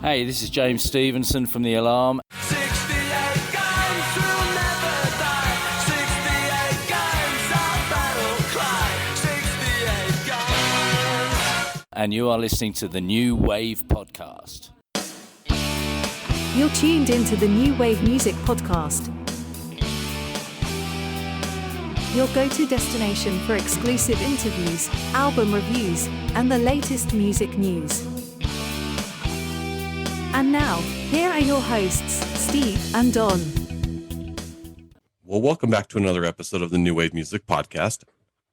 Hey, this is James Stevenson from The Alarm. 68 guns will never die. 68 guns, our battle cry. 68 guns. And you are listening to the New Wave Podcast. You're tuned into the New Wave Music Podcast, your go-to destination for exclusive interviews, album reviews, and the latest music news. And now, here are your hosts, Steve and Don. Well, welcome back to another episode of the New Wave Music Podcast.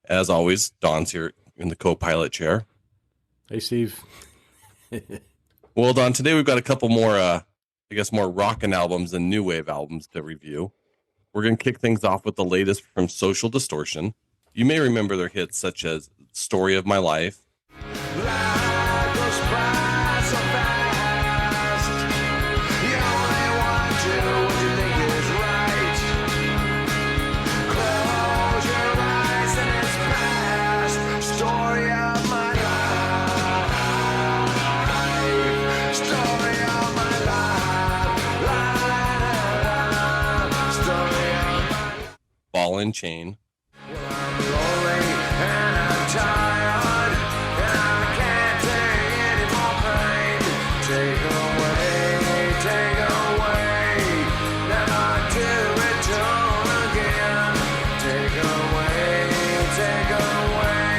As always, Don's here in the co-pilot chair. Hey, Steve. Well, Don, today we've got a couple more, more rockin' albums and new wave albums to review. We're going to kick things off with the latest from Social Distortion. You may remember their hits such as Story of My Life, Life goes by so fast. You only want to do what you think is right. Close your eyes and it's past. Story of my life. Story of my life. Story of my life. Ball and Chain, I'm lonely and I'm tired, and I can't take any more pain. Take away, never to return again. Take away, take away.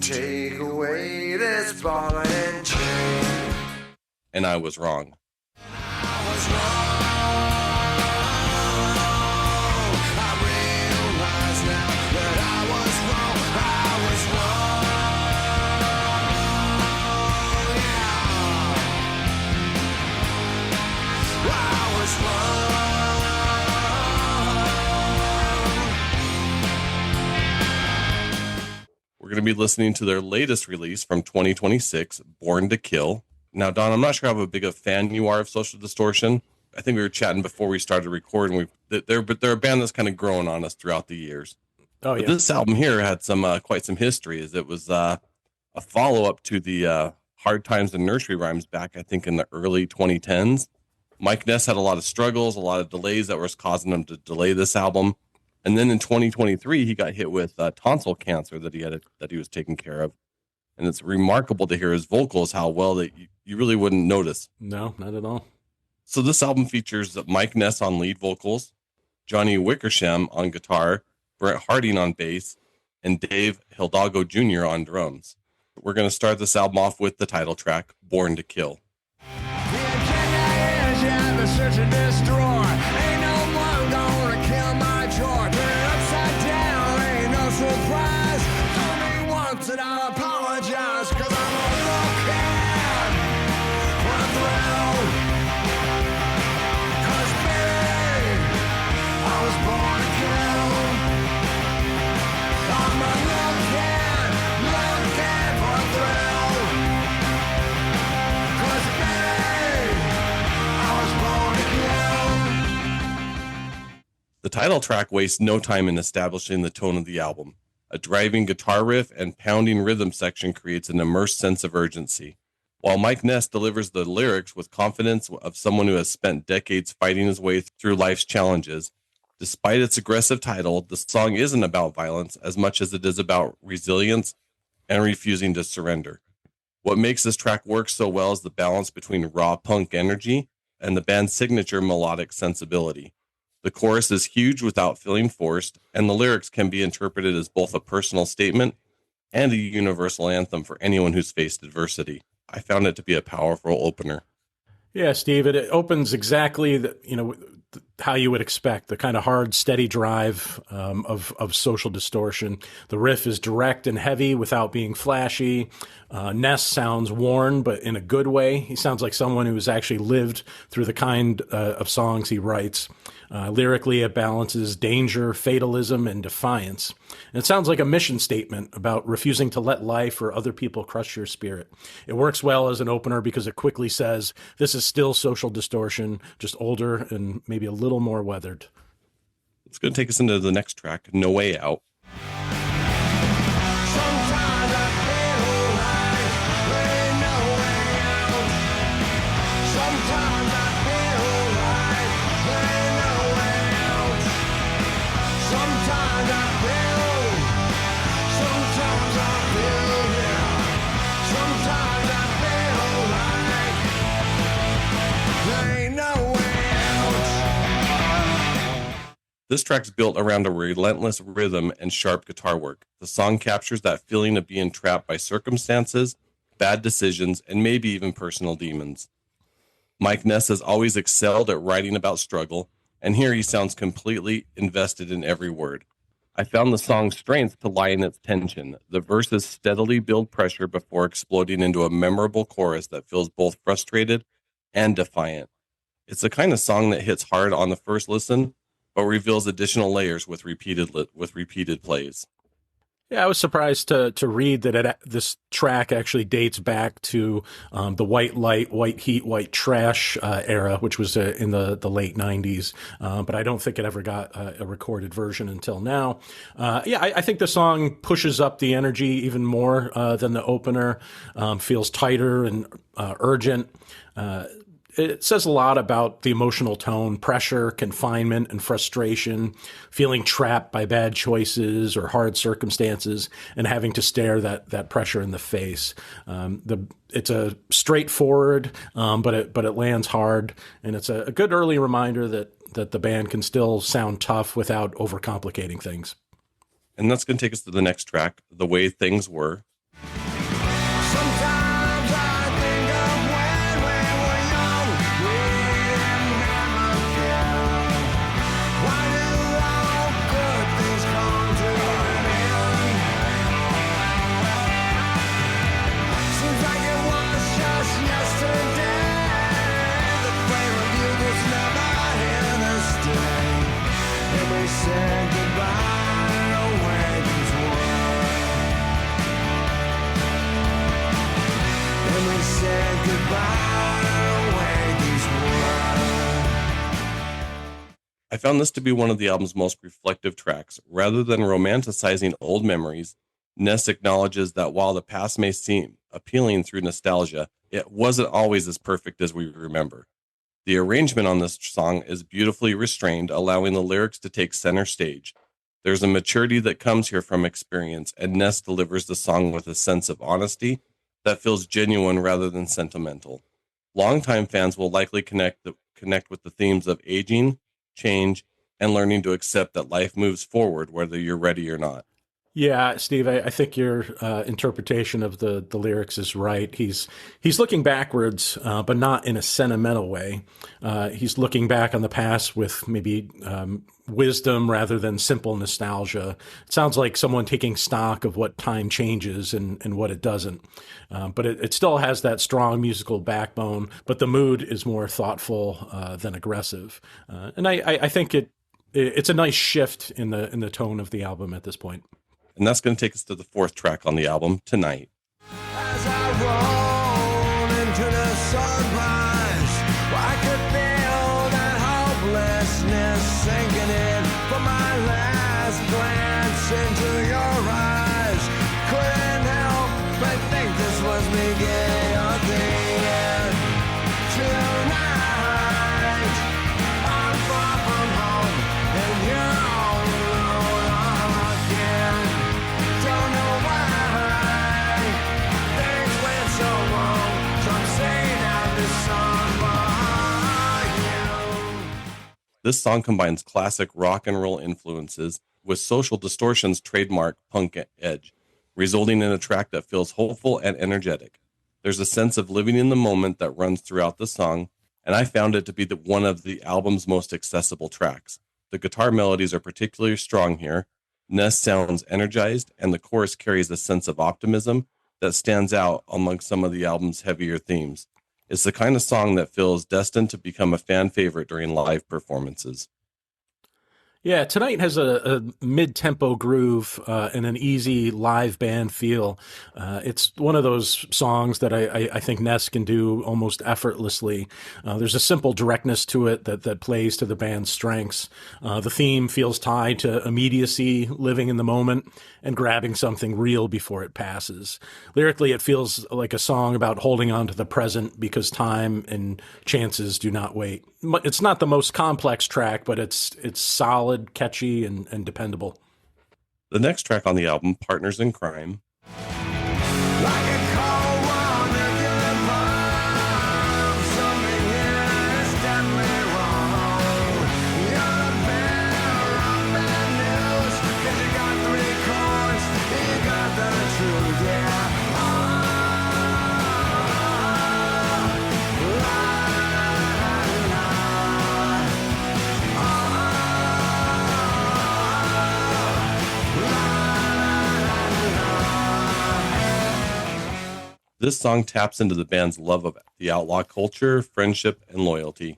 Take away this ball and chain. and I Was Wrong. I was wrong. I realize now that I was wrong. I was wrong. Yeah. I was wrong. We're going to be listening to their latest release from 2026, Born to Kill. Now, Don, I'm not sure how big a fan you are of Social Distortion. I think we were chatting before we started recording. They're a band that's kind of grown on us throughout the years. Oh, yeah. But this album here had quite some history, as it was a follow-up to the Hard Times and Nursery Rhymes back, I think, in the early 2010s. Mike Ness had a lot of struggles, a lot of delays that was causing him to delay this album. And then in 2023, he got hit with tonsil cancer that he was taking care of. And it's remarkable to hear his vocals, how well that you really wouldn't notice. No, not at all. So this album features Mike Ness on lead vocals, Johnny Wickersham on guitar, Brent Harding on bass, and Dave Hidalgo Jr. on drums. We're going to start this album off with the title track, Born to Kill. Search and destroy. Ain't no one gonna kill my joy. Turn it upside down, ain't no surprise. Told me once and I apologize, 'cause I'm a looking for a thrill. 'Cause baby, I was born to kill. I'm a looking for a thrill. 'Cause baby, I was born to kill. The title track wastes no time in establishing the tone of the album. A driving guitar riff and pounding rhythm section creates an immersed sense of urgency, while Mike Ness delivers the lyrics with confidence of someone who has spent decades fighting his way through life's challenges. Despite its aggressive title, the song isn't about violence as much as it is about resilience and refusing to surrender. What makes this track work so well is the balance between raw punk energy and the band's signature melodic sensibility. The chorus is huge without feeling forced, and the lyrics can be interpreted as both a personal statement and a universal anthem for anyone who's faced adversity. I found it to be a powerful opener. Yeah, Steve, it opens exactly how you would expect, the kind of hard, steady drive of Social Distortion. The riff is direct and heavy without being flashy. Ness sounds worn, but in a good way. He sounds like someone who has actually lived through the kind of songs he writes. Lyrically, it balances danger, fatalism, and defiance. And it sounds like a mission statement about refusing to let life or other people crush your spirit. It works well as an opener because it quickly says, this is still Social Distortion, just older and maybe a little more weathered. It's going to take us into the next track, No Way Out. This track's built around a relentless rhythm and sharp guitar work. The song captures that feeling of being trapped by circumstances, bad decisions, and maybe even personal demons. Mike Ness has always excelled at writing about struggle, and here he sounds completely invested in every word. I found the song's strength to lie in its tension. The verses steadily build pressure before exploding into a memorable chorus that feels both frustrated and defiant. It's the kind of song that hits hard on the first listen, but reveals additional layers with repeated plays. Yeah, I was surprised to read that this track actually dates back to the white light, white heat, white trash era, which was in the late 90s. But I don't think it ever got a recorded version until now. I think the song pushes up the energy even more than the opener, feels tighter and urgent. It says a lot about the emotional tone, pressure, confinement, and frustration, feeling trapped by bad choices or hard circumstances, and having to stare that pressure in the face. It's a straightforward, but it lands hard, and it's a good early reminder that the band can still sound tough without overcomplicating things. And that's going to take us to the next track, The Way Things Were. Sometimes I think of when we were young, we never cared. Why do all good things come to an end? Seems like it was just yesterday. The flame of youth was never here to stay. And we said goodbye to the way things were. And we said goodbye to the way things were. I found this to be one of the album's most reflective tracks. Rather than romanticizing old memories, Ness acknowledges that while the past may seem appealing through nostalgia, it wasn't always as perfect as we remember. The arrangement on this song is beautifully restrained, allowing the lyrics to take center stage. There's a maturity that comes here from experience, and Ness delivers the song with a sense of honesty that feels genuine rather than sentimental. Longtime fans will likely connect with the themes of aging, change, and learning to accept that life moves forward whether you're ready or not. Yeah, Steve, I think your interpretation of the lyrics is right. He's looking backwards, but not in a sentimental way. He's looking back on the past with maybe wisdom rather than simple nostalgia. It sounds like someone taking stock of what time changes and what it doesn't. But it still has that strong musical backbone, but the mood is more thoughtful than aggressive. And I think it's a nice shift in the tone of the album at this point. And that's going to take us to the fourth track on the album, Tonight. As I roll into the sunrise, I could feel that hopelessness sinking in. From my last glance into your eyes, couldn't help but think this was beginning of the end. Tonight, I'm far from home, and you're all alone again. Don't know why things went so wrong, so I'm saying out this song for you. This song combines classic rock and roll influences with Social Distortion's trademark punk edge, resulting in a track that feels hopeful and energetic. There's a sense of living in the moment that runs throughout the song, and I found it to be one of the album's most accessible tracks. The guitar melodies are particularly strong here. Ness sounds energized, and the chorus carries a sense of optimism that stands out among some of the album's heavier themes. It's the kind of song that feels destined to become a fan favorite during live performances. Yeah, Tonight has a mid-tempo groove and an easy live band feel. It's one of those songs that I think Ness can do almost effortlessly. There's a simple directness to it that plays to the band's strengths. The theme feels tied to immediacy, living in the moment, and grabbing something real before it passes. Lyrically, it feels like a song about holding on to the present because time and chances do not wait. It's not the most complex track, but it's solid, catchy, and dependable. The next track on the album, Partners in Crime, Like a cold one, regular bomb. Something here is definitely wrong. You're the bearer This song taps into the band's love of the outlaw culture, friendship, and loyalty.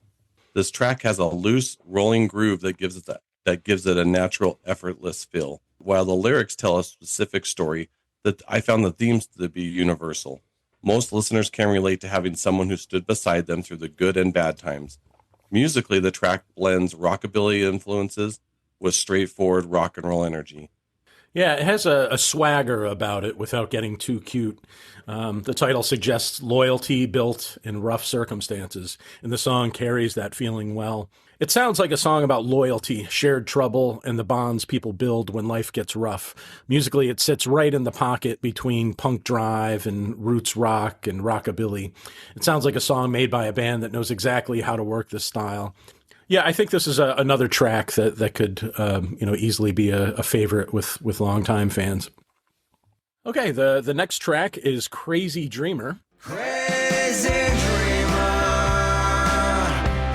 This track has a loose, rolling groove that gives it a natural, effortless feel, while the lyrics tell a specific story. That I found the themes to be universal. Most listeners can relate to having someone who stood beside them through the good and bad times. Musically, the track blends rockabilly influences with straightforward rock and roll energy. Yeah, it has a swagger about it without getting too cute. The title suggests loyalty built in rough circumstances, and the song carries that feeling well. It sounds like a song about loyalty, shared trouble, and the bonds people build when life gets rough. Musically, it sits right in the pocket between punk drive and roots rock and rockabilly. It sounds like a song made by a band that knows exactly how to work this style. Yeah, I think this is another track that could easily be a favorite with longtime fans. Okay, the next track is Crazy Dreamer. Crazy dreamer,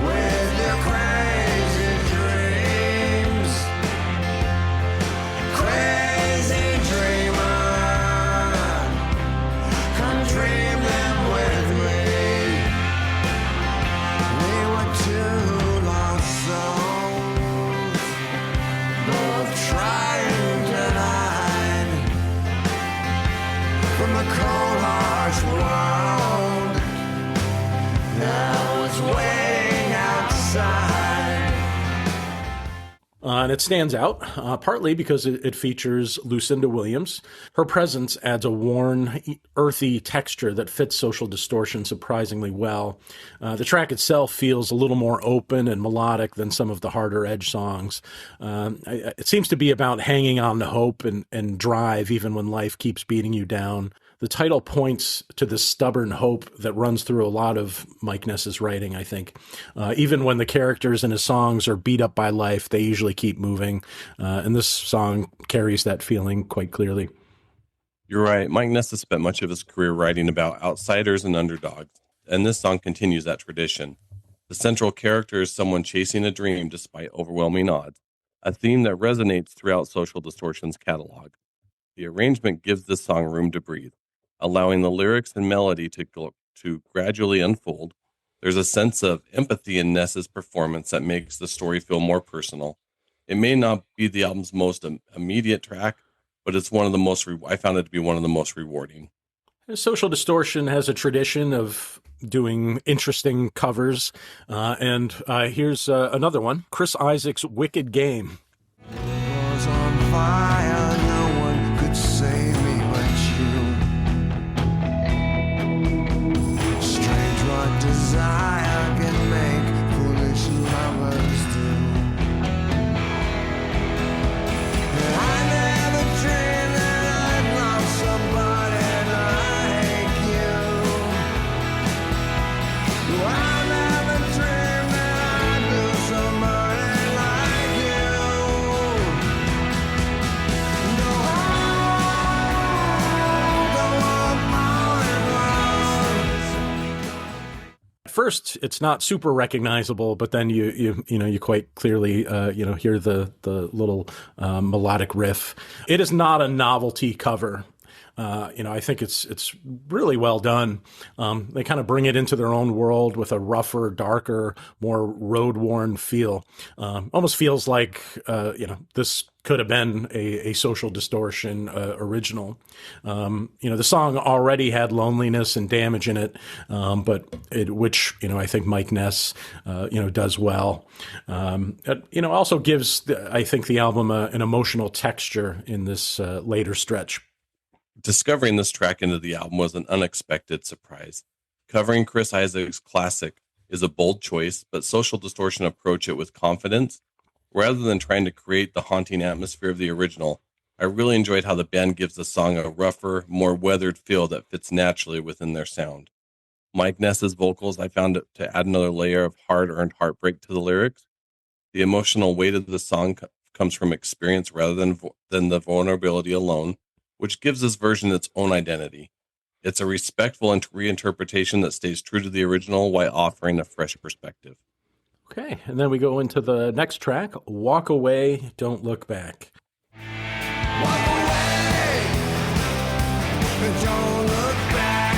with your crazy dreams. Crazy dreamer, come dream them with me. We were two lost souls, both trying to hide from the cold, harsh world that was waiting outside. And it stands out, partly because it features Lucinda Williams. Her presence adds a worn, earthy texture that fits Social Distortion surprisingly well. The track itself feels a little more open and melodic than some of the harder edge songs. It seems to be about hanging on to hope and drive even when life keeps beating you down. The title points to the stubborn hope that runs through a lot of Mike Ness's writing, I think. Even when the characters in his songs are beat up by life, they usually keep moving. And this song carries that feeling quite clearly. You're right. Mike Ness has spent much of his career writing about outsiders and underdogs, and this song continues that tradition. The central character is someone chasing a dream despite overwhelming odds, a theme that resonates throughout Social Distortion's catalog. The arrangement gives this song room to breathe, allowing the lyrics and melody to gradually unfold. There's a sense of empathy in Ness's performance that makes the story feel more personal. It may not be the album's most immediate track, but it's one of the most. I found it to be one of the most rewarding. Social Distortion has a tradition of doing interesting covers, and here's another one: Chris Isaak's "Wicked Game." Was on fire, no one could save me but you. Strange what desire can make foolish lovers do. I never dreamed that I'd love somebody like you. I never dreamed that I'd lose somebody like you. No, At first, it's not super recognizable, but then you quite clearly hear the little melodic riff. It is not a novelty cover. I think it's really well done. They kind of bring it into their own world with a rougher, darker, more road-worn feel. Almost feels like this could have been a Social Distortion original. The song already had loneliness and damage in it, which I think Mike Ness does well. It also gives I think the album an emotional texture in this later stretch. Discovering this track into the album was an unexpected surprise. Covering Chris Isaak's classic is a bold choice, but Social Distortion approach it with confidence. Rather than trying to create the haunting atmosphere of the original, I really enjoyed how the band gives the song a rougher, more weathered feel that fits naturally within their sound. Mike Ness's vocals, I found it to add another layer of hard-earned heartbreak to the lyrics. The emotional weight of the song comes from experience rather than the vulnerability alone, which gives this version its own identity. It's a respectful reinterpretation that stays true to the original while offering a fresh perspective. Okay, and then we go into the next track, Walk Away, Don't Look Back. walk away, but don't look back.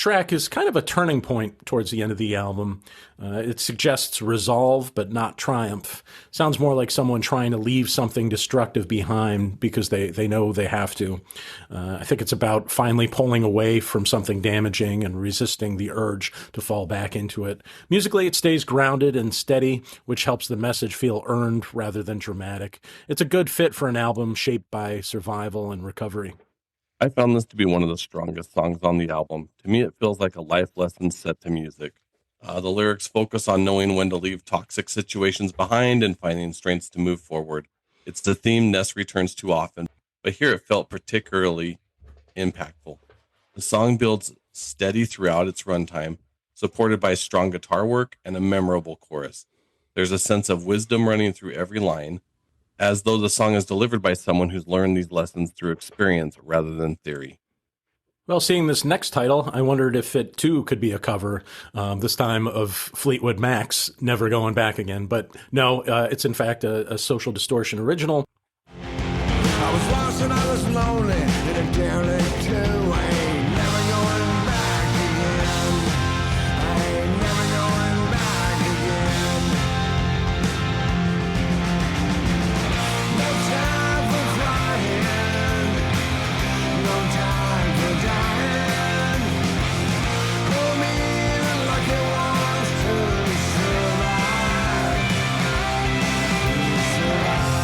track is kind of a turning point towards the end of the album. It suggests resolve, but not triumph. Sounds more like someone trying to leave something destructive behind because they know they have to. I think it's about finally pulling away from something damaging and resisting the urge to fall back into it. Musically, it stays grounded and steady, which helps the message feel earned rather than dramatic. It's a good fit for an album shaped by survival and recovery. I found this to be one of the strongest songs on the album. To me, it feels like a life lesson set to music. The lyrics focus on knowing when to leave toxic situations behind and finding strengths to move forward. It's the theme Ness returns to often, but here it felt particularly impactful. The song builds steady throughout its runtime, supported by strong guitar work and a memorable chorus. There's a sense of wisdom running through every line, as though the song is delivered by someone who's learned these lessons through experience rather than theory. Well, seeing this next title, I wondered if it too could be a cover, this time of Fleetwood Mac's Never Going Back Again. But no, it's in fact a Social Distortion original. I was lost and I was lonely, and a derelict too. I ain't never going back again. I ain't never going back again. No time for crying, no time for dying. Pull me in like it wants to survive.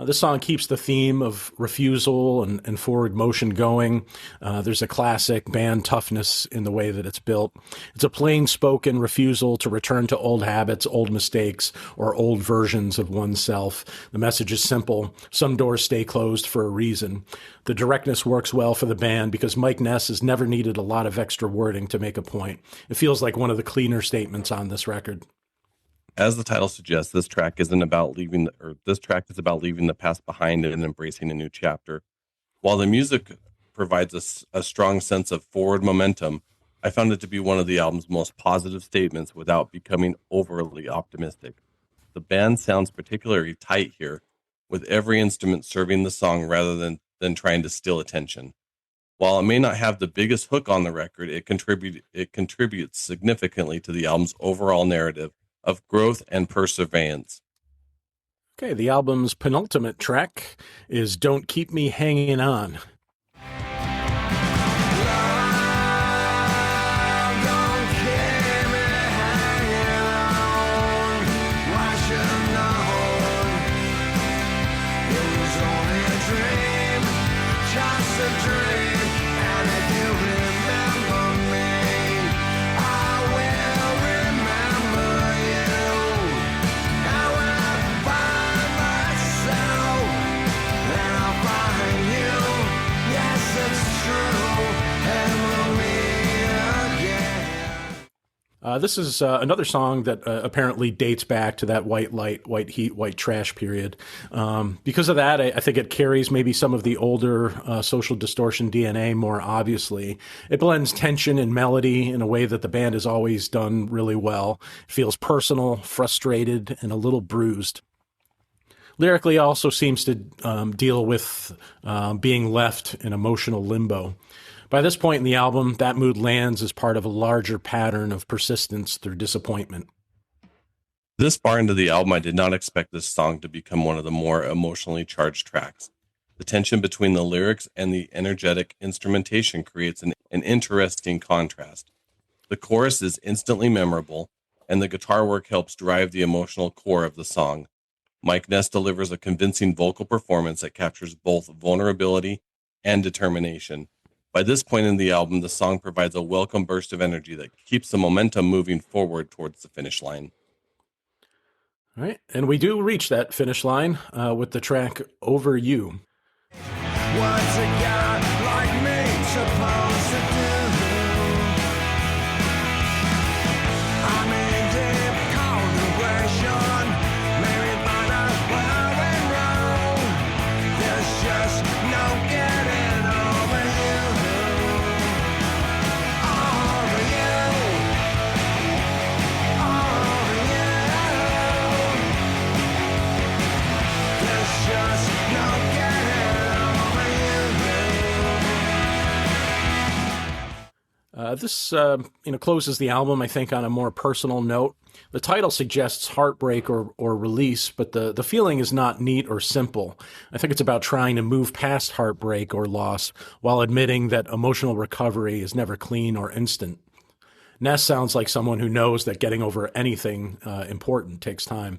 This song keeps the theme of refusal and forward motion going. There's a classic band toughness in the way that it's built. It's a plain-spoken refusal to return to old habits, old mistakes, or old versions of oneself. The message is simple. Some doors stay closed for a reason. The directness works well for the band because Mike Ness has never needed a lot of extra wording to make a point. It feels like one of the cleaner statements on this record. As the title suggests, this track is about leaving the past behind and embracing a new chapter. While the music provides a strong sense of forward momentum, I found it to be one of the album's most positive statements without becoming overly optimistic. The band sounds particularly tight here, with every instrument serving the song rather than trying to steal attention. While it may not have the biggest hook on the record, it contributes significantly to the album's overall narrative of growth and perseverance. Okay, the album's penultimate track is Don't Keep Me Hanging On. This is another song that apparently dates back to that white light, white heat, white trash period. Because of that, I think it carries maybe some of the older Social Distortion DNA more obviously. It blends tension and melody in a way that the band has always done really well. It feels personal, frustrated, and a little bruised. Lyrically, also seems to deal with being left in emotional limbo. By this point in the album, that mood lands as part of a larger pattern of persistence through disappointment. This far into the album, I did not expect this song to become one of the more emotionally charged tracks. The tension between the lyrics and the energetic instrumentation creates an interesting contrast. The chorus is instantly memorable, and the guitar work helps drive the emotional core of the song. Mike Ness delivers a convincing vocal performance that captures both vulnerability and determination. By this point in the album, the song provides a welcome burst of energy that keeps the momentum moving forward towards the finish line. All right, and we do reach that finish line with the track Over You. What's a guy like me supposed to do? I'm in deep contemplation, maybe find out where I went wrong. There's just no getting over you. Over you. Over you. There's just no getting over you. This closes the album, I think, on a more personal note. The title suggests heartbreak or release, but the feeling is not neat or simple. I think it's about trying to move past heartbreak or loss while admitting that emotional recovery is never clean or instant. Ness sounds like someone who knows that getting over anything important takes time.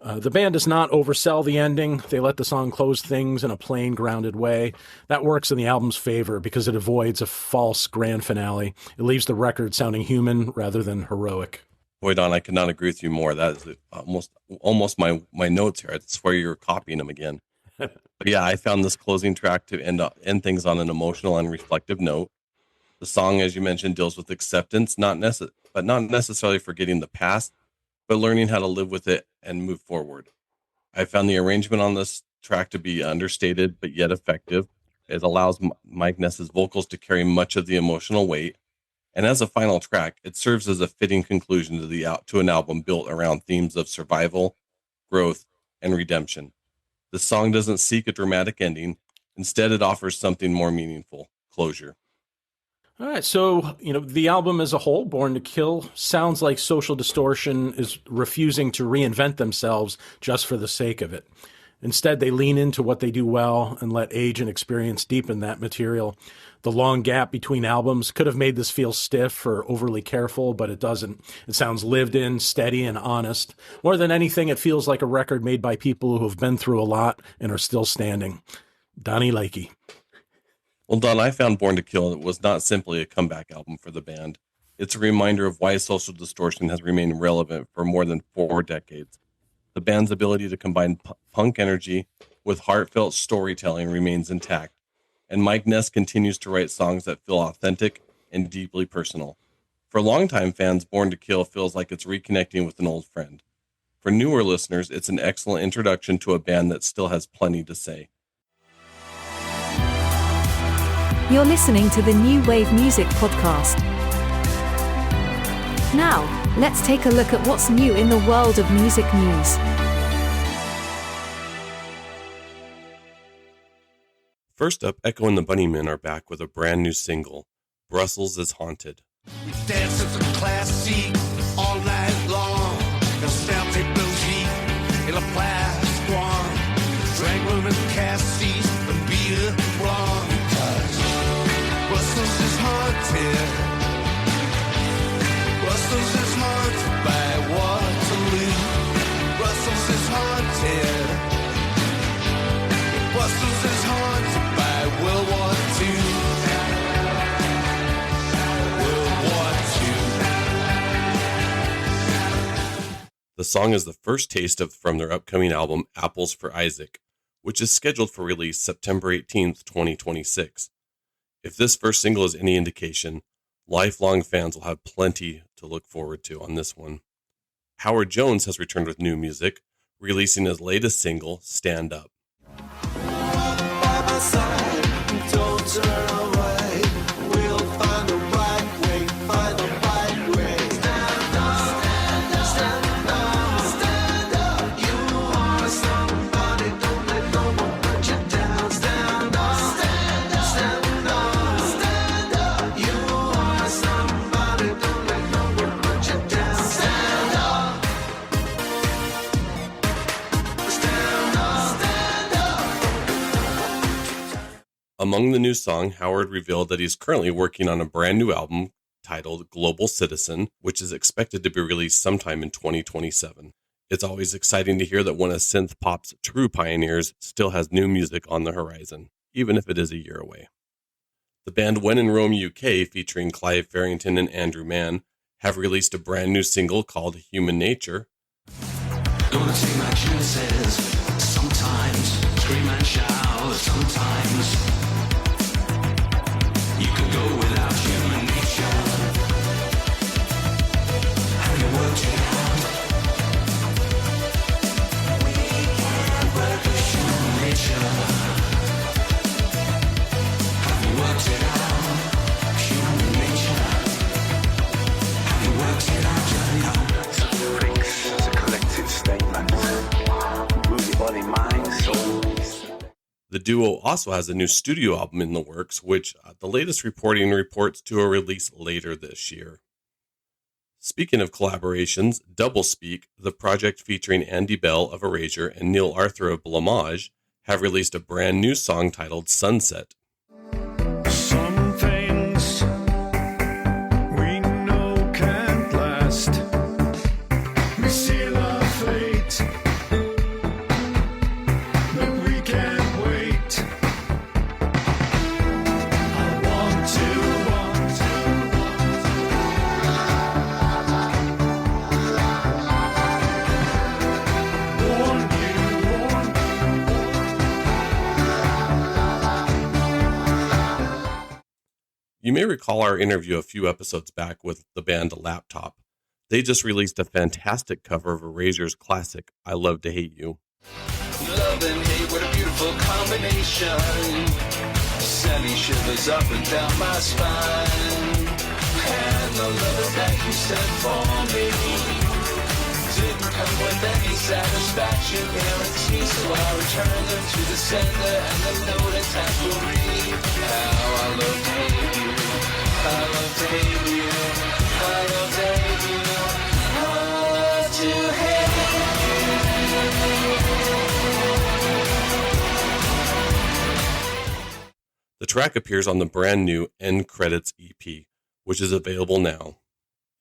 The band does not oversell the ending. They let the song close things in a plain, grounded way. That works in the album's favor because it avoids a false grand finale. It leaves the record sounding human rather than heroic. Boy, Don, I could not agree with you more. That is almost my notes here. I swear you're copying them again. But yeah, I found this closing track to end things on an emotional and reflective note. The song, as you mentioned, deals with acceptance, but not necessarily forgetting the past, but learning how to live with it and move forward. I found the arrangement on this track to be understated, but yet effective. It allows Mike Ness's vocals to carry much of the emotional weight. And as a final track, it serves as a fitting conclusion to an album built around themes of survival, growth, and redemption. The song doesn't seek a dramatic ending. Instead, it offers something more meaningful, closure. All right, so, the album as a whole, Born to Kill, sounds like Social Distortion is refusing to reinvent themselves just for the sake of it. Instead, they lean into what they do well and let age and experience deepen that material. The long gap between albums could have made this feel stiff or overly careful, but it doesn't. It sounds lived in, steady, and honest. More than anything, it feels like a record made by people who have been through a lot and are still standing. Donnie Lakey. Well, Don, I found Born to Kill was not simply a comeback album for the band. It's a reminder of why Social Distortion has remained relevant for more than 4 decades. The band's ability to combine punk energy with heartfelt storytelling remains intact, and Mike Ness continues to write songs that feel authentic and deeply personal. For longtime fans, Born to Kill feels like it's reconnecting with an old friend. For newer listeners, it's an excellent introduction to a band that still has plenty to say. You're listening to the New Wave Music Podcast. Now, let's take a look at what's new in the world of music news. First up, Echo and the Bunnymen are back with a brand new single, Brussels is Haunted. We dance at the classic all night long. The sound take those heat in a plastic one. Drag room and cassis and beer wrong. Brussels is haunted. Brussels is haunted by Waterloo. Brussels is haunted. Brussels is haunted by World War II. World War II. The song is the first taste from their upcoming album, Apples for Isaac, which is scheduled for release September 18th, 2026. If this first single is any indication, lifelong fans will have plenty to look forward to on this one. Howard Jones has returned with new music, releasing his latest single, Stand Up. By my side, don't turn away. We'll find the right way, find the right way. Stand up, stand up, stand up, stand up. You are somebody, don't let no one put you down. Stand up, stand up, stand up, stand up. You are somebody, don't let no one put you down. Stand up, stand up, stand up. Among the new song, Howard revealed that he's currently working on a brand new album titled Global Citizen, which is expected to be released sometime in 2027. It's always exciting to hear that one of synth pop's true pioneers still has new music on the horizon, even if it is a year away. The band When in Rome UK, featuring Clive Farrington and Andrew Mann, have released a brand new single called Human Nature. Gonna take my chances. Sometimes scream and shout. Sometimes you can go without human nature. Have you worked it out? We can't work with human nature. Have you worked it out? Human nature. Have you worked it out, Johnny? Freaks as a collective statement. Move your body, mind, soul. The duo also has a new studio album in the works, which the latest reporting reports to a release later this year. Speaking of collaborations, Doublespeak, the project featuring Andy Bell of Erasure and Neil Arthur of Blamage, have released a brand new song titled Sunset. Some things we know can't last. We seal our fate, but we can't wait. I want to. You may recall our interview a few episodes back with the band Laptop. They just released a fantastic cover of Erasure's classic, I Love to Hate You. Love and hate, what a beautiful combination. Sending shivers up and down my spine. And the love that you sent for me didn't come with any satisfaction guarantee, so I returned them to the sender and the note attached will read, how I love to hate you, I love to hate you, I love to hate you, I love to hate you. The track appears on the brand new End Credits EP, which is available now.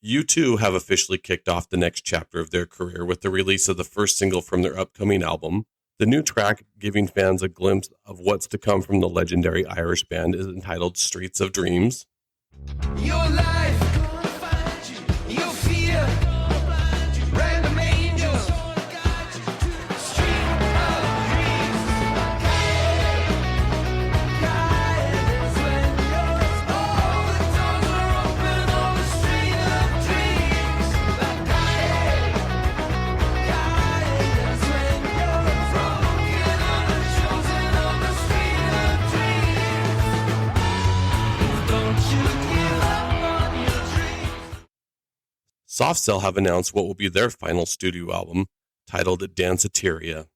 U2 have officially kicked off the next chapter of their career with the release of the first single from their upcoming album. The new track, giving fans a glimpse of what's to come from the legendary Irish band, is entitled Streets of Dreams. Your life, your fear, random angels, street of dreams, guidance when all the doors are open on the street of dreams, guidance when you're broken and unchosen on the street of dreams. Don't you give up on your dreams. Soft Cell have announced what will be their final studio album, titled Danceteria.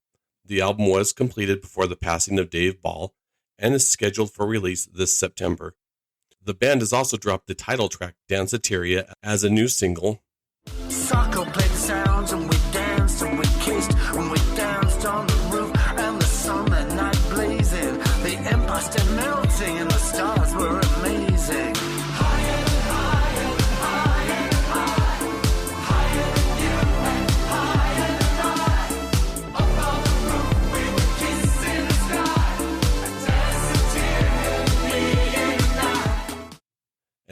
The album was completed before the passing of Dave Ball and is scheduled for release this September. The band has also dropped the title track Danceteria as a new single. Soccer played sounds and we danced and we kissed and we danced on the roof and the summer night blazing. The empire still melting and the stars were amazing.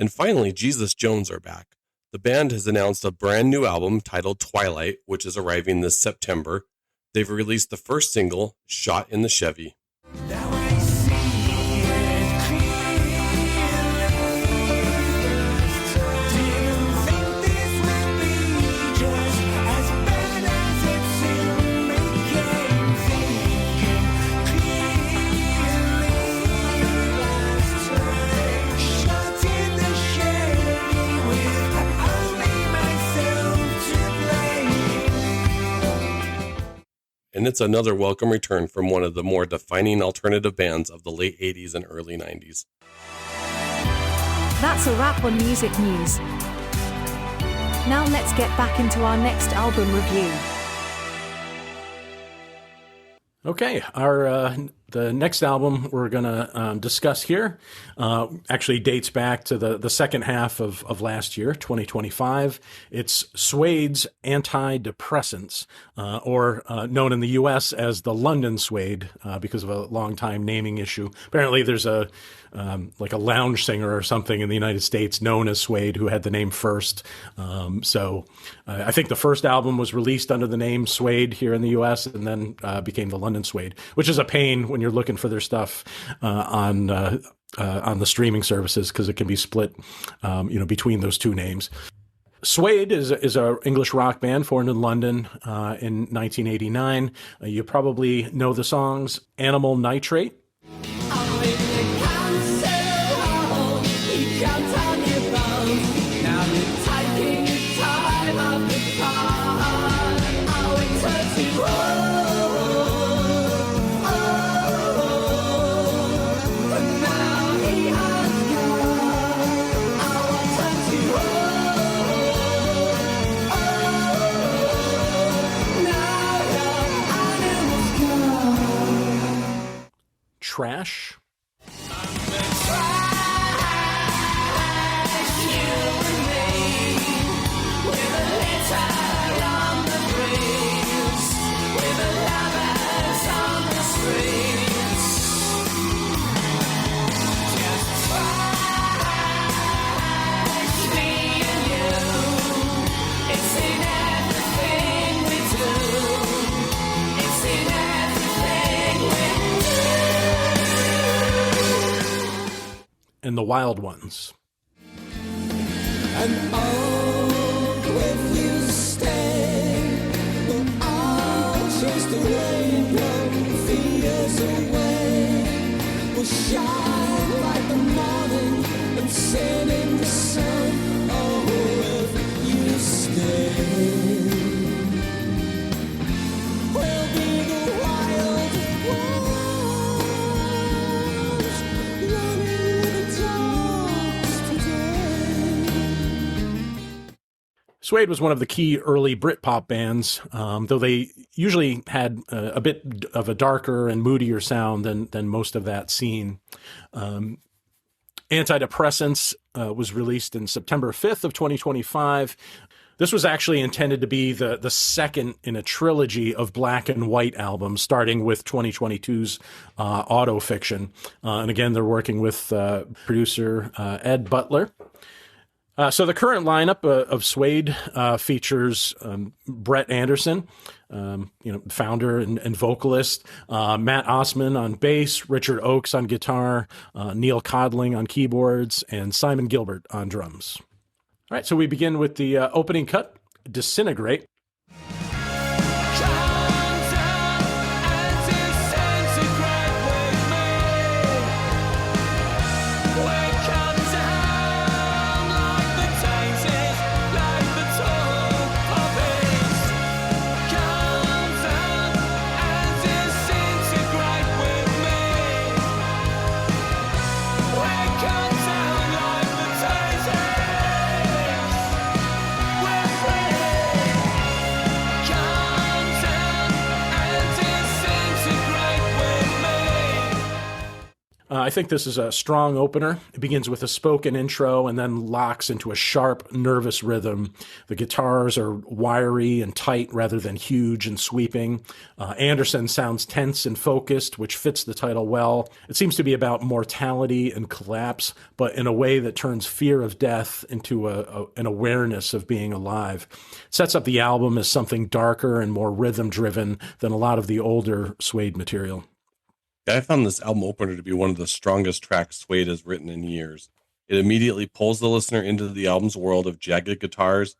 And finally, Jesus Jones are back. The band has announced a brand new album titled Twilight, which is arriving this September. They've released the first single, Shot in the Chevy. Now I see it clearly. Didn't think this would be just as bad as it seemed. Became thinking clearly last time. Shot in the Chevy with only myself to blame. And it's another welcome return from one of the more defining alternative bands of the late 80s and early 90s. That's a wrap on music news. Now let's get back into our next album review. Okay, the next album we're going to discuss here actually dates back to the second half of last year, 2025. It's Suede's Antidepressants, or known in the U.S. as the London Suede, because of a long-time naming issue. Apparently there's like a lounge singer or something in the United States known as Suede who had the name first. So I think the first album was released under the name Suede here in the U.S. and then became the London Suede, which is a pain when you're looking for their stuff on the streaming services because it can be split, between those two names. Suede is an English rock band formed in London in 1989. You probably know the songs Animal Nitrate. Trash. And the Wild Ones. And oh, if you stay, we'll all chase the rainbow fears away. We'll shine like the morning and set in the sun. Oh, if you stay, we'll be the wild ones, running with the dogs today. Suede was one of the key early Britpop bands, though they usually had a bit of a darker and moodier sound than most of that scene. Antidepressants was released in September 5th of 2025. This was actually intended to be the second in a trilogy of black and white albums, starting with 2022's Autofiction. And again, they're working with producer Ed Butler. So the current lineup of Suede features Brett Anderson, founder and vocalist, Matt Osman on bass, Richard Oakes on guitar, Neil Codling on keyboards, and Simon Gilbert on drums. All right, so we begin with the opening cut, Disintegrate. I think this is a strong opener. It begins with a spoken intro and then locks into a sharp, nervous rhythm. The guitars are wiry and tight rather than huge and sweeping. Anderson sounds tense and focused, which fits the title well. It seems to be about mortality and collapse, but in a way that turns fear of death into an awareness of being alive. It sets up the album as something darker and more rhythm-driven than a lot of the older Suede material. I found this album opener to be one of the strongest tracks Suede has written in years. It immediately pulls the listener into the album's world of jagged guitars,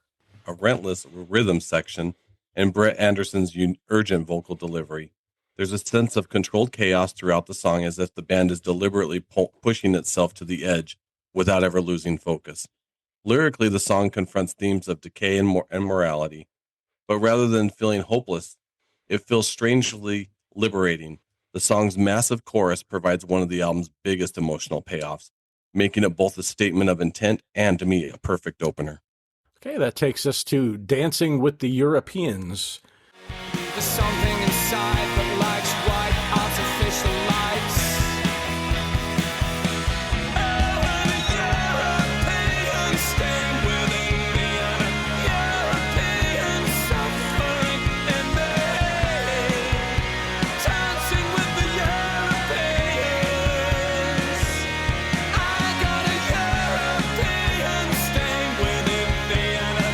a relentless rhythm section, and Brett Anderson's urgent vocal delivery. There's a sense of controlled chaos throughout the song, as if the band is deliberately pushing itself to the edge without ever losing focus. Lyrically, the song confronts themes of decay and morality, but rather than feeling hopeless, it feels strangely liberating. The song's massive chorus provides one of the album's biggest emotional payoffs, making it both a statement of intent and, to me, a perfect opener. Okay, that takes us to Dancing with the Europeans. There's something inside that likes white artificial lights. Oh, and a European stand within me, and a European suffering in me. Dancing with the Europeans. I got a European stand within me, and a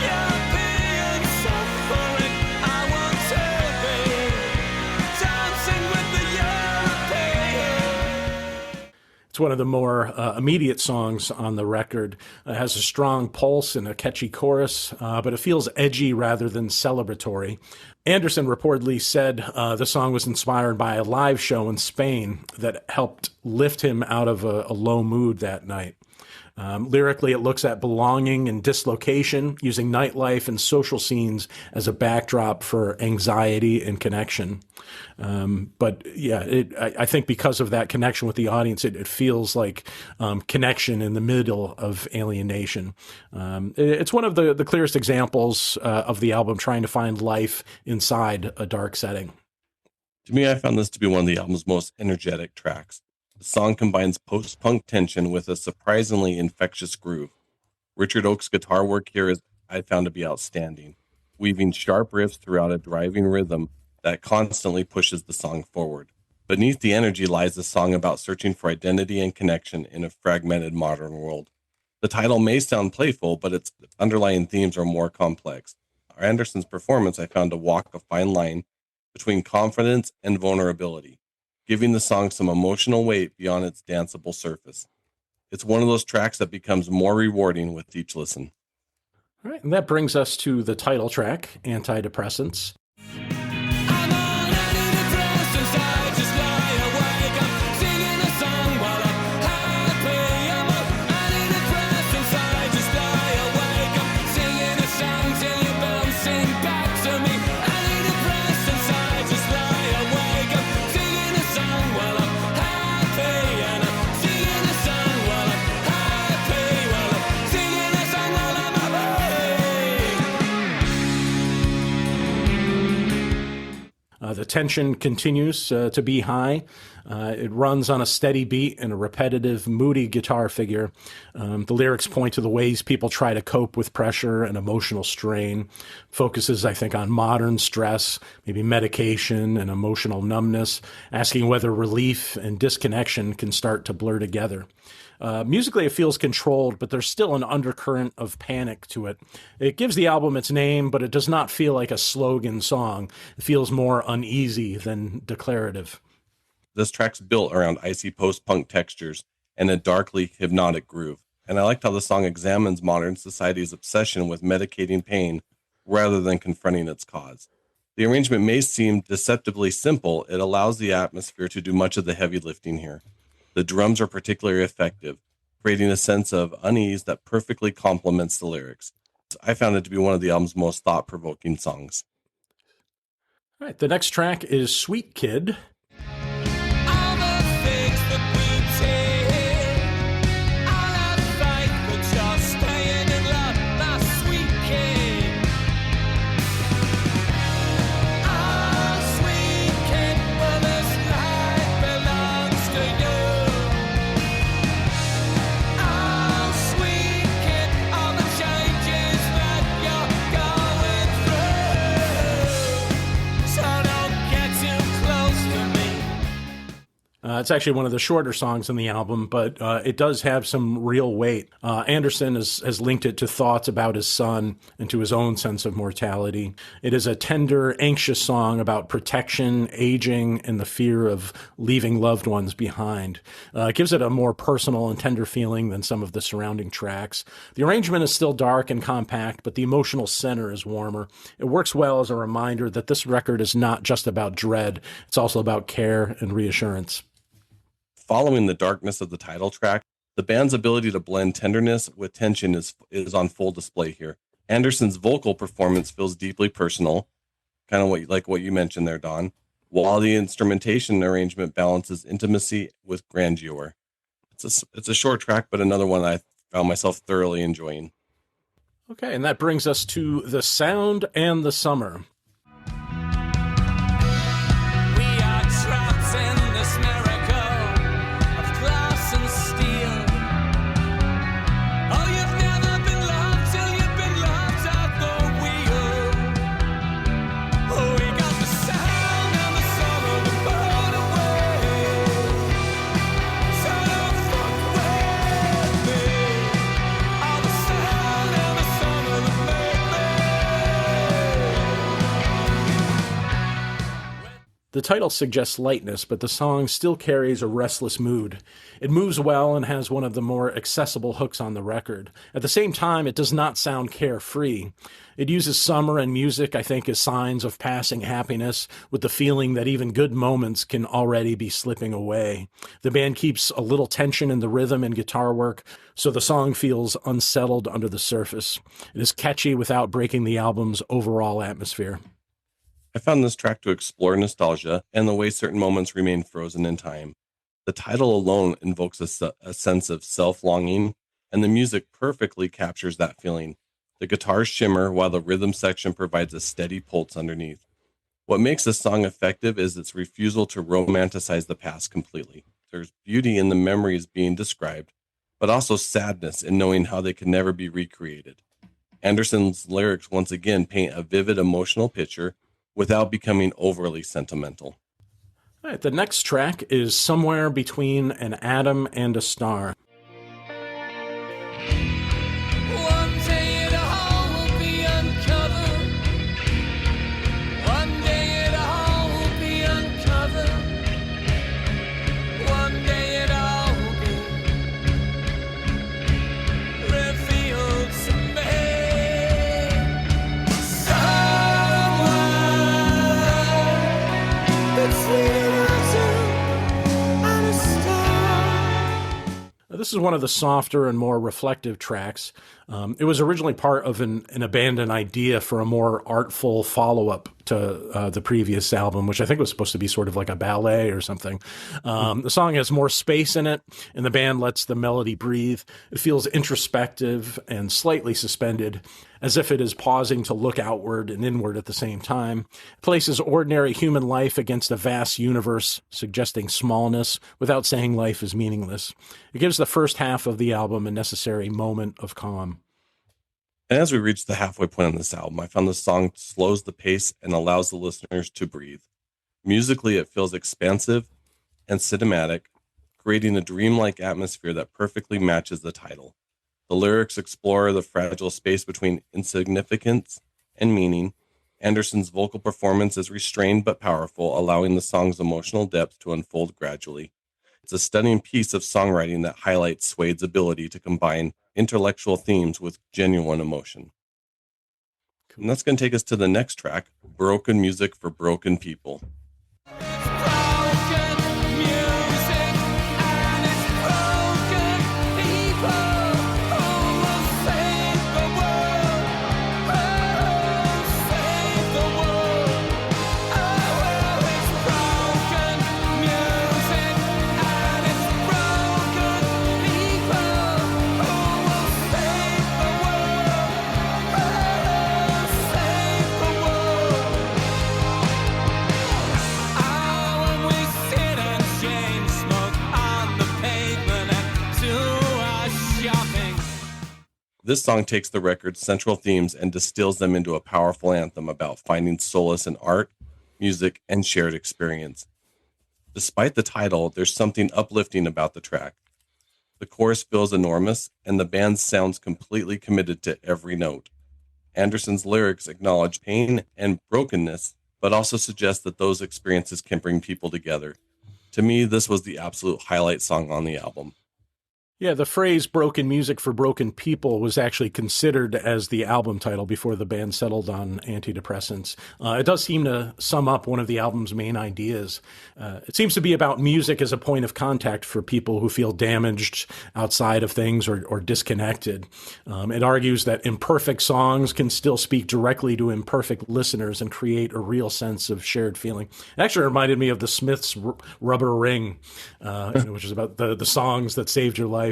European suffering. I want to be dancing with the Europeans. It's one of the more immediate songs on the record. It has a strong pulse and a catchy chorus, but it feels edgy rather than celebratory. Anderson reportedly said the song was inspired by a live show in Spain that helped lift him out of a low mood that night. Lyrically, it looks at belonging and dislocation, using nightlife and social scenes as a backdrop for anxiety and connection. But yeah, I think because of that connection with the audience, it feels like connection in the middle of alienation. It's one of the clearest examples of the album trying to find life inside a dark setting. To me, I found this to be one of the album's most energetic tracks. The song combines post-punk tension with a surprisingly infectious groove. Richard Oakes' guitar work here is I found to be outstanding, weaving sharp riffs throughout a driving rhythm that constantly pushes the song forward. Beneath the energy lies a song about searching for identity and connection in a fragmented modern world. The title may sound playful, but its underlying themes are more complex. Anderson's performance I found to walk a fine line between confidence and vulnerability, giving the song some emotional weight beyond its danceable surface. It's one of those tracks that becomes more rewarding with each listen. All right, and that brings us to the title track, Antidepressants. I'm on antidepressants, I just lie awake. I'm singing a song while I'm happy. I'm on antidepressants, I just lie awake. I'm singing a song till you're bouncing back to me. Antidepressants, I just lie awake. I'm singing a song while I'm happy. And I'm singing a song while I'm happy. Well, I'm singing a song while I'm happy. The tension continues to be high. It runs on a steady beat and a repetitive, moody guitar figure. The lyrics point to the ways people try to cope with pressure and emotional strain. Focuses, I think, on modern stress, maybe medication and emotional numbness, asking whether relief and disconnection can start to blur together. Musically, it feels controlled, but there's still an undercurrent of panic to it. It gives the album its name, but it does not feel like a slogan song. It feels more uneasy than declarative. This track's built around icy post-punk textures and a darkly hypnotic groove, and I liked how the song examines modern society's obsession with medicating pain rather than confronting its cause. The arrangement may seem deceptively simple. It allows the atmosphere to do much of the heavy lifting here. The drums are particularly effective, creating a sense of unease that perfectly complements the lyrics. I found it to be one of the album's most thought-provoking songs. All right, the next track is Sweet Kid. All the things that we take, all that fight, but you're staying in love, my sweet kid. Oh, sweet kid, well, this life belongs to you. Oh, sweet kid, all the changes that you're going through. So don't get too close to me. It's actually one of the shorter songs in the album, but it does have some real weight. Anderson has linked it to thoughts about his son and to his own sense of mortality. It is a tender, anxious song about protection, aging, and the fear of leaving loved ones behind. It gives it a more personal and tender feeling than some of the surrounding tracks. The arrangement is still dark and compact, but the emotional center is warmer. It works well as a reminder that this record is not just about dread, it's also about care and reassurance. Following the darkness of the title track, the band's ability to blend tenderness with tension is on full display here. Anderson's vocal performance feels deeply personal, kind of what you mentioned there, Don, while the instrumentation arrangement balances intimacy with grandeur. It's a short track, but another one I found myself thoroughly enjoying. Okay, and that brings us to The Sound and the Summer. We are trapped in this miracle of glass and steel. Oh, you've never been loved till you've been loved at the wheel. Oh, we got the sound and the summer to burn away. So don't fuck with me. Oh, the sound and the summer that made me. The title suggests lightness, but the song still carries a restless mood. It moves well and has one of the more accessible hooks on the record. At the same time, it does not sound carefree. It uses summer and music, I think, as signs of passing happiness, with the feeling that even good moments can already be slipping away. The band keeps a little tension in the rhythm and guitar work, so the song feels unsettled under the surface. It is catchy without breaking the album's overall atmosphere. I found this track to explore nostalgia and the way certain moments remain frozen in time. The title alone invokes a sense of self-longing, and the music perfectly captures that feeling. The guitars shimmer while the rhythm section provides a steady pulse underneath. What makes this song effective is its refusal to romanticize the past completely. There's beauty in the memories being described, but also sadness in knowing how they can never be recreated. Anderson's lyrics once again paint a vivid emotional picture without becoming overly sentimental. All right, the next track is Somewhere Between an Atom and a Star. One day it all will be uncovered. One day it all will be uncovered. One day it all will be revealed to me. Somewhere between an atom and a star. This is one of the softer and more reflective tracks. It was originally part of an abandoned idea for a more artful follow-up to the previous album, which I think was supposed to be sort of like a ballet or something. The song has more space in it, and the band lets the melody breathe. It feels introspective and slightly suspended, as if it is pausing to look outward and inward at the same time. It places ordinary human life against a vast universe, suggesting smallness without saying life is meaningless. It gives the first half of the album a necessary moment of calm. And as we reach the halfway point on this album, I found the song slows the pace and allows the listeners to breathe. Musically, it feels expansive and cinematic, creating a dreamlike atmosphere that perfectly matches the title. The lyrics explore the fragile space between insignificance and meaning. Anderson's vocal performance is restrained but powerful, allowing the song's emotional depth to unfold gradually. It's a stunning piece of songwriting that highlights Suede's ability to combine intellectual themes with genuine emotion. And that's going to take us to the next track, Broken Music for Broken People. Broken music and it's broken people who will save the world. Save the world. It's broken music and it's broken people who will save the world. Save the world. When we sit and chain smoke on the pavement and do our shopping. This song takes the record's central themes and distills them into a powerful anthem about finding solace in art, music, and shared experience. Despite the title, there's something uplifting about the track. The chorus feels enormous, and the band sounds completely committed to every note. Anderson's lyrics acknowledge pain and brokenness, but also suggest that those experiences can bring people together. To me, this was the absolute highlight song on the album. Yeah, the phrase broken music for broken people was actually considered as the album title before the band settled on antidepressants. It does seem to sum up one of the album's main ideas. It seems to be about music as a point of contact for people who feel damaged outside of things or disconnected. It argues that imperfect songs can still speak directly to imperfect listeners and create a real sense of shared feeling. It actually reminded me of the Smiths' Rubber Ring, which is about the songs that saved your life.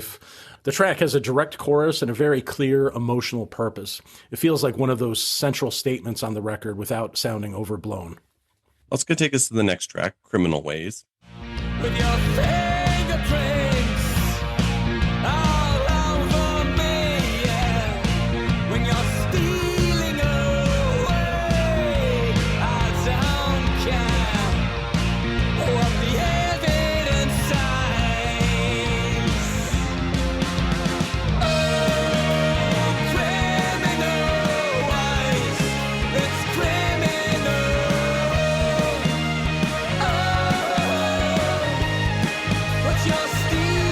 The track has a direct chorus and a very clear emotional purpose. It feels like one of those central statements on the record without sounding overblown. Let's go take us to the next track, Criminal Ways. With your fingerprints all over me, yeah. When you're stealing away, I don't care what the evidence says. Oh, criminal ways, it's criminal. What you're stealing.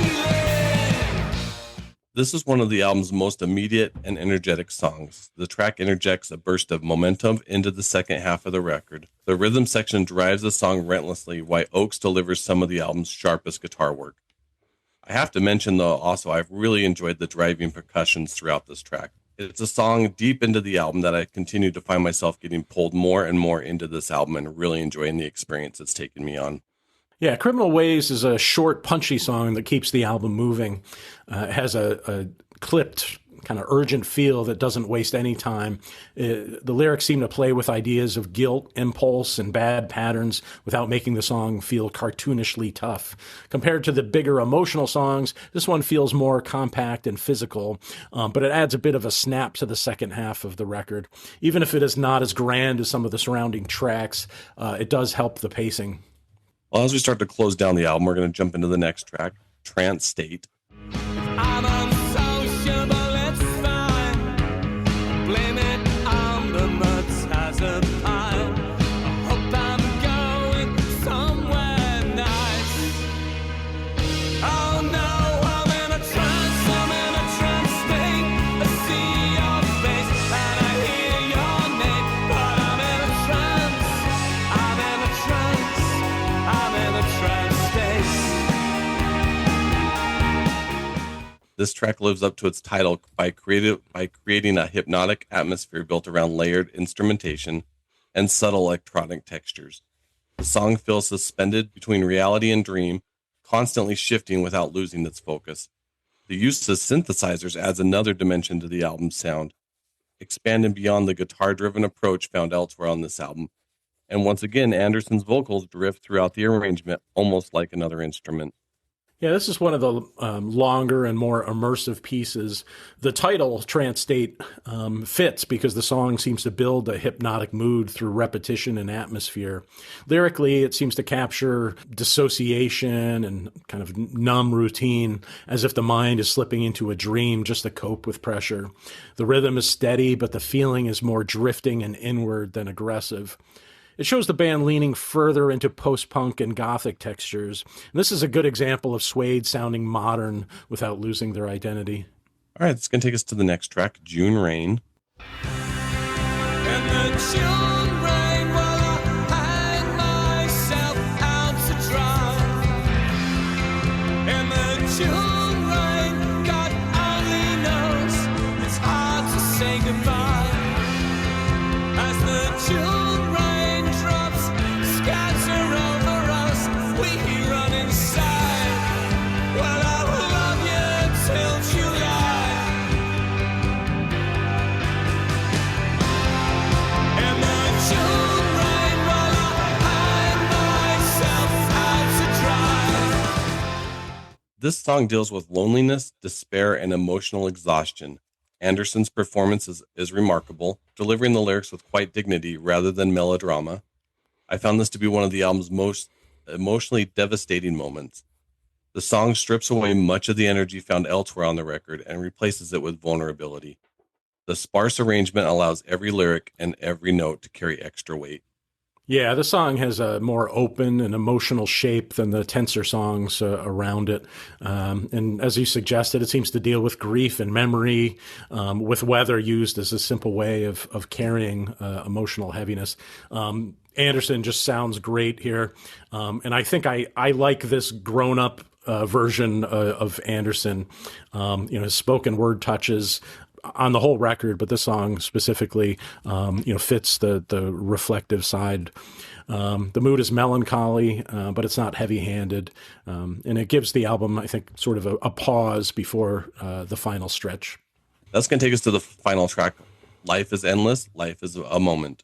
This is one of the album's most immediate and energetic songs. The track interjects a burst of momentum into the second half of the record. The rhythm section drives the song relentlessly, while Oakes delivers some of the album's sharpest guitar work. I have to mention, though, also I've really enjoyed the driving percussions throughout this track. It's a song deep into the album that I continue to find myself getting pulled more and more into this album and really enjoying the experience it's taken me on. Yeah, Criminal Ways is a short, punchy song that keeps the album moving. It has a clipped kind of urgent feel that doesn't waste any time. The lyrics seem to play with ideas of guilt, impulse, and bad patterns without making the song feel cartoonishly tough. Compared to the bigger emotional songs, this one feels more compact and physical, but it adds a bit of a snap to the second half of the record. Even if it is not as grand as some of the surrounding tracks, it does help the pacing. Well, as we start to close down the album, we're going to jump into the next track, Trance State. I'm unsociable, it's fine. Blame it on the mud's as a pile. I hope I'm going somewhere nice. Oh no, I'm in a trance state. I see your face and I hear your name, but I'm in a trance state. This track lives up to its title by creating a hypnotic atmosphere built around layered instrumentation and subtle electronic textures. The song feels suspended between reality and dream, constantly shifting without losing its focus. The use of synthesizers adds another dimension to the album's sound, expanding beyond the guitar-driven approach found elsewhere on this album. And once again, Anderson's vocals drift throughout the arrangement, almost like another instrument. Yeah, this is one of the longer and more immersive pieces. The title, Trance State, fits because the song seems to build a hypnotic mood through repetition and atmosphere. Lyrically, it seems to capture dissociation and kind of numb routine, as if the mind is slipping into a dream just to cope with pressure. The rhythm is steady, but the feeling is more drifting and inward than aggressive. It shows the band leaning further into post-punk and gothic textures. And this is a good example of Suede sounding modern without losing their identity. All right, it's going to take us to the next track, June Rain. In the June rain, while I hang myself out to dry. In the June rain, God only knows it's hard to say goodbye. As the June rain drops scatter over us, we run inside. Well, I will love you till July. In the June rain, while I hang myself out to dry. This song deals with loneliness, despair, and emotional exhaustion. Anderson's performance is remarkable, delivering the lyrics with quite dignity rather than melodrama. I found this to be one of the album's most emotionally devastating moments. The song strips away much of the energy found elsewhere on the record and replaces it with vulnerability. The sparse arrangement allows every lyric and every note to carry extra weight. Yeah, the song has a more open and emotional shape than the tenser songs around it. And as you suggested, it seems to deal with grief and memory, with weather used as a simple way of carrying emotional heaviness. Anderson just sounds great here. And I think I like this grown-up version of Anderson. His spoken word touches on the whole record, but this song specifically, fits the reflective side. The mood is melancholy, but it's not heavy-handed, and it gives the album, I think, sort of a pause before the final stretch. That's going to take us to the final track, Life is Endless, Life is a Moment.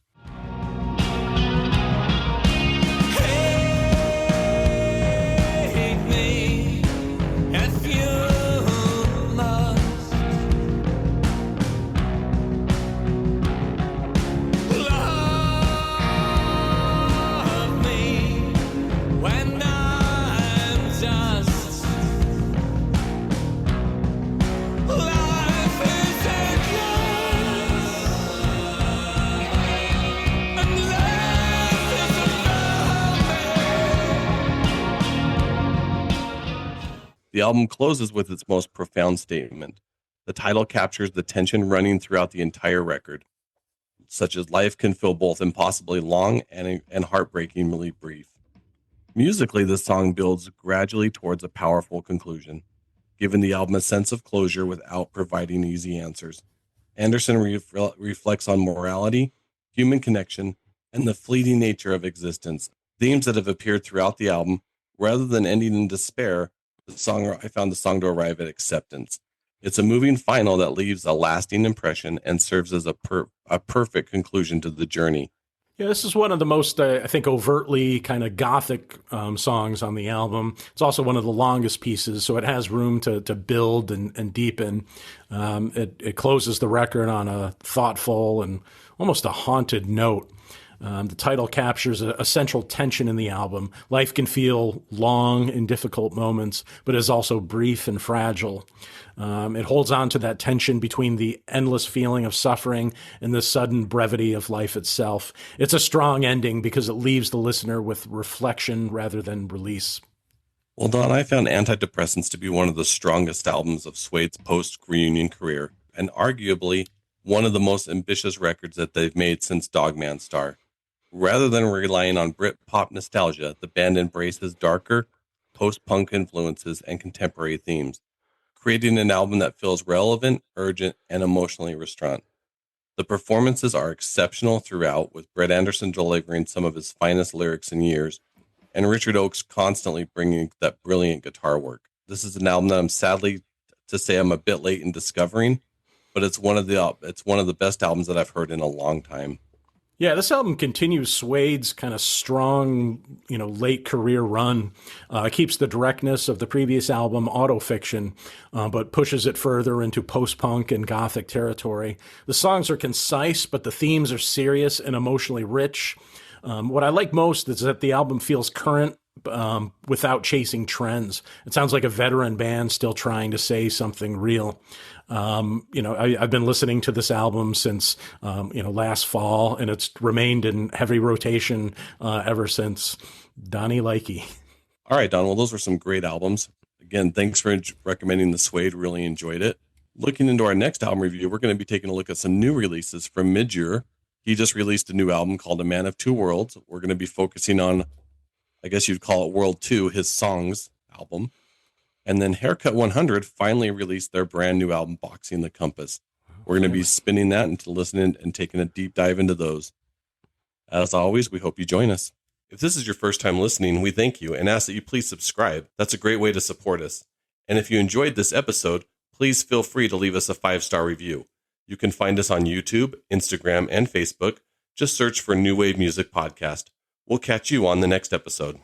The album closes with its most profound statement. The title captures the tension running throughout the entire record, such as life can feel both impossibly long and heartbreakingly brief. Musically, this song builds gradually towards a powerful conclusion, giving the album a sense of closure without providing easy answers. Anderson reflects on morality, human connection, and the fleeting nature of existence, themes that have appeared throughout the album. Rather than ending in despair, I found the song to arrive at acceptance. It's a moving final that leaves a lasting impression and serves as a perfect conclusion to the journey. Yeah, this is one of the most, I think, overtly kind of gothic songs on the album. It's also one of the longest pieces, so it has room to build and deepen. It closes the record on a thoughtful and almost a haunted note. The title captures a central tension in the album. Life can feel long in difficult moments, but is also brief and fragile. It holds on to that tension between the endless feeling of suffering and the sudden brevity of life itself. It's a strong ending because it leaves the listener with reflection rather than release. Well, Don, I found Antidepressants to be one of the strongest albums of Suede's post-reunion career, and arguably one of the most ambitious records that they've made since Dogman Star. Rather than relying on Brit-pop nostalgia, the band embraces darker, post-punk influences and contemporary themes, creating an album that feels relevant, urgent, and emotionally restrained. The performances are exceptional throughout, with Brett Anderson delivering some of his finest lyrics in years, and Richard Oakes constantly bringing that brilliant guitar work. This is an album that I'm sadly to say I'm a bit late in discovering, but it's one of the best albums that I've heard in a long time. Yeah, this album continues Suede's kind of strong, late career run. Keeps the directness of the previous album, Autofiction, but pushes it further into post-punk and gothic territory. The songs are concise, but the themes are serious and emotionally rich. What I like most is that the album feels current without chasing trends. It sounds like a veteran band still trying to say something real. I've been listening to this album since, last fall, and it's remained in heavy rotation ever since. Donnie Likey. All right, Don. Well, those were some great albums. Again, thanks for recommending the Suede. Really enjoyed it. Looking into our next album review, we're going to be taking a look at some new releases from Midyear. He just released a new album called A Man of Two Worlds. We're going to be focusing on, I guess you'd call it World 2, his songs album. And then Haircut 100 finally released their brand new album, Boxing the Compass. We're going to be spinning that and listening and taking a deep dive into those. As always, we hope you join us. If this is your first time listening, we thank you and ask that you please subscribe. That's a great way to support us. And if you enjoyed this episode, please feel free to leave us a 5-star review. You can find us on YouTube, Instagram, and Facebook. Just search for New Wave Music Podcast. We'll catch you on the next episode.